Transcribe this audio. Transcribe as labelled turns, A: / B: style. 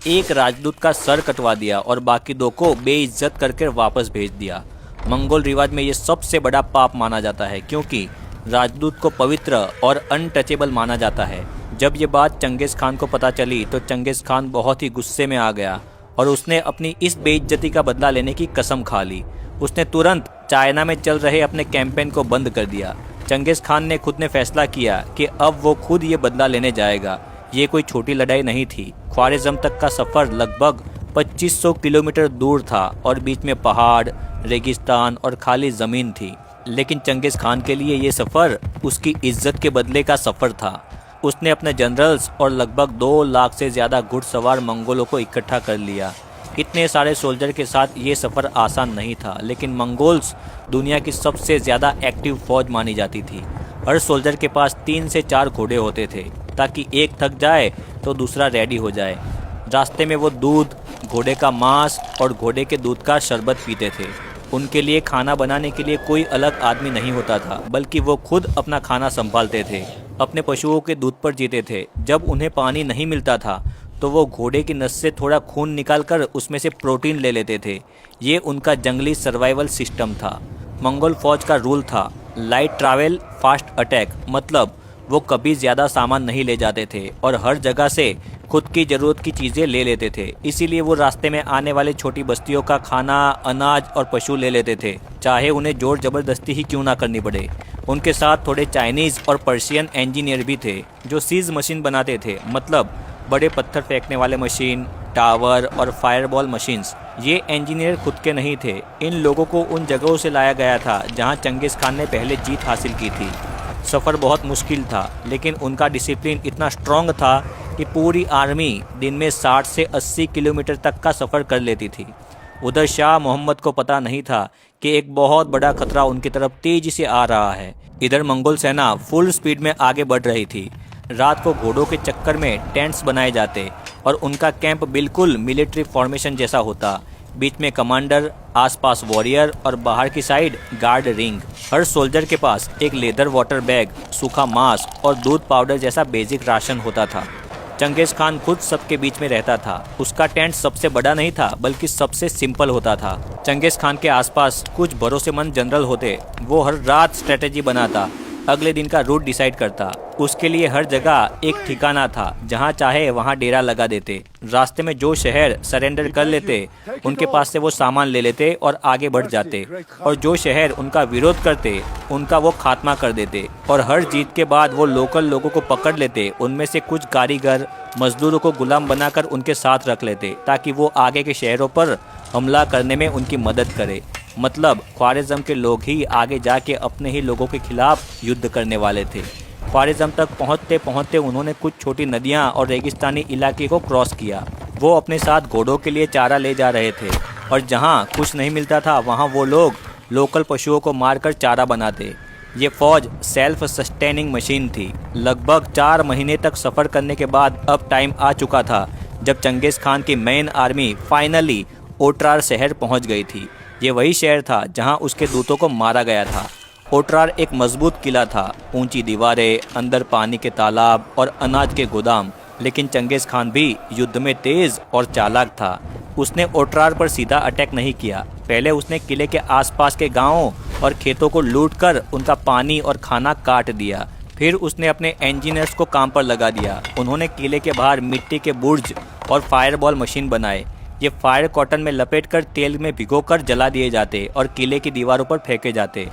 A: एक राजदूत का सर कटवा दिया और बाकी दो को बेइज्जत करके वापस भेज दिया। मंगोल रिवाज में ये सबसे बड़ा पाप माना जाता है क्योंकि राजदूत को पवित्र और अनटचेबल माना जाता है। जब ये बात चंगेज़ खान को पता चली तो चंगेज़ खान बहुत ही गुस्से में आ गया और उसने अपनी इस बेइज्जती का बदला लेने की कसम खा ली। उसने तुरंत चाइना में चल रहे अपने कैंपेन को बंद कर दिया। चंगेज़ खान ने खुद ने फैसला किया कि अब वो खुद ये बदला लेने जाएगा। ये कोई छोटी लड़ाई नहीं थी। ख्वारिज़म तक का सफ़र लगभग 2500 किलोमीटर दूर था और बीच में पहाड़, रेगिस्तान और खाली ज़मीन थी। लेकिन चंगेज़ खान के लिए ये सफ़र उसकी इज्जत के बदले का सफ़र था। उसने अपने जनरल्स और लगभग 2 लाख से ज़्यादा घुड़सवार मंगोलों को इकट्ठा कर लिया। इतने सारे सोल्जर के साथ ये सफ़र आसान नहीं था, लेकिन मंगोल्स दुनिया की सबसे ज़्यादा एक्टिव फौज मानी जाती थी। हर सोल्जर के पास 3 से 4 घोड़े होते थे ताकि एक थक जाए तो दूसरा रेडी हो जाए। रास्ते में वो दूध, घोड़े का मांस और घोड़े के दूध का शरबत पीते थे। उनके लिए खाना बनाने के लिए कोई अलग आदमी नहीं होता था, बल्कि वो खुद अपना खाना संभालते थे। अपने पशुओं के दूध पर जीते थे। जब उन्हें पानी नहीं मिलता था तो वो घोड़े की नस से थोड़ा खून निकालकर उसमें से प्रोटीन ले लेते थे। ये उनका जंगली सर्वाइवल सिस्टम था। मंगोल फौज का रूल था लाइट ट्रैवल फास्ट अटैक, मतलब वो कभी ज़्यादा सामान नहीं ले जाते थे और हर जगह से खुद की ज़रूरत की चीज़ें ले लेते थे। इसीलिए वो रास्ते में आने वाले छोटी बस्तियों का खाना, अनाज और पशु ले लेते थे, चाहे उन्हें जोर ज़बरदस्ती ही क्यों ना करनी पड़े। उनके साथ थोड़े चाइनीज़ और पर्शियन इंजीनियर भी थे जो सीज मशीन बनाते थे, मतलब बड़े पत्थर फेंकने वाले मशीन, टावर और फायरबॉल मशीन्स। ये इंजीनियर खुद के नहीं थे। इन लोगों को उन जगहों से लाया गया था जहां चंगेज़ खान ने पहले जीत हासिल की थी। सफ़र बहुत मुश्किल था, लेकिन उनका डिसिप्लिन इतना स्ट्रॉन्ग था कि पूरी आर्मी दिन में 60 से 80 किलोमीटर तक का सफ़र कर लेती थी। उधर शाह मोहम्मद को पता नहीं था कि एक बहुत बड़ा खतरा उनकी तरफ तेज़ी से आ रहा है। इधर मंगोल सेना फुल स्पीड में आगे बढ़ रही थी। रात को घोड़ों के चक्कर में टेंट्स बनाए जाते और उनका कैंप बिल्कुल मिलिट्री फॉर्मेशन जैसा होता। बीच में कमांडर, आसपास वॉरियर और बाहर की साइड गार्ड रिंग। हर सोल्जर के पास एक लेदर वाटर बैग, सूखा मांस और दूध पाउडर जैसा बेसिक राशन होता था। चंगेज़ खान खुद सबके बीच में रहता था। उसका टेंट सबसे बड़ा नहीं था, बल्कि सबसे सिंपल होता था। चंगेज़ खान के आसपास कुछ भरोसेमंद जनरल होते। वो हर रात स्ट्रेटेजी बनाता, अगले दिन का रूट डिसाइड करता। उसके लिए हर जगह एक ठिकाना था, जहां चाहे वहां डेरा लगा देते। रास्ते में जो शहर सरेंडर कर लेते उनके पास से वो सामान ले लेते और आगे बढ़ जाते, और जो शहर उनका विरोध करते उनका वो खात्मा कर देते। और हर जीत के बाद वो लोकल लोगों को पकड़ लेते। उनमें से कुछ कारीगर, मजदूरों को गुलाम बनाकर उनके साथ रख लेते ताकि वो आगे के शहरों पर हमला करने में उनकी मदद करे। मतलब ख्वारिज़म के लोग ही आगे जाके अपने ही लोगों के खिलाफ युद्ध करने वाले थे। ख्वारिज़म तक पहुंचते पहुंचते उन्होंने कुछ छोटी नदियां और रेगिस्तानी इलाके को क्रॉस किया। वो अपने साथ घोड़ों के लिए चारा ले जा रहे थे और जहां कुछ नहीं मिलता था वहां वो लोग लोकल पशुओं को मारकर चारा बनाते। ये फौज सेल्फ सस्टेनिंग मशीन थी। लगभग 4 महीने तक सफ़र करने के बाद अब टाइम आ चुका था जब चंगेज़ खान की मेन आर्मी फाइनली ओट्रार शहर पहुंच गई थी। ये वही शहर था जहां उसके दूतों को मारा गया था। ओट्रार एक मजबूत किला था, ऊंची दीवारें, अंदर पानी के तालाब और अनाज के गोदाम। लेकिन चंगेज़ खान भी युद्ध में तेज और चालाक था। उसने ओट्रार पर सीधा अटैक नहीं किया। पहले उसने किले के आसपास के गांवों और खेतों को लूटकर उनका पानी और खाना काट दिया। फिर उसने अपने इंजीनियर्स को काम पर लगा दिया। उन्होंने किले के बाहर मिट्टी के बुर्ज और फायरबॉल मशीन बनाए। ये फायर कॉटन में लपेटकर तेल में भिगोकर जला दिए जाते और किले की दीवारों पर फेंके जाते।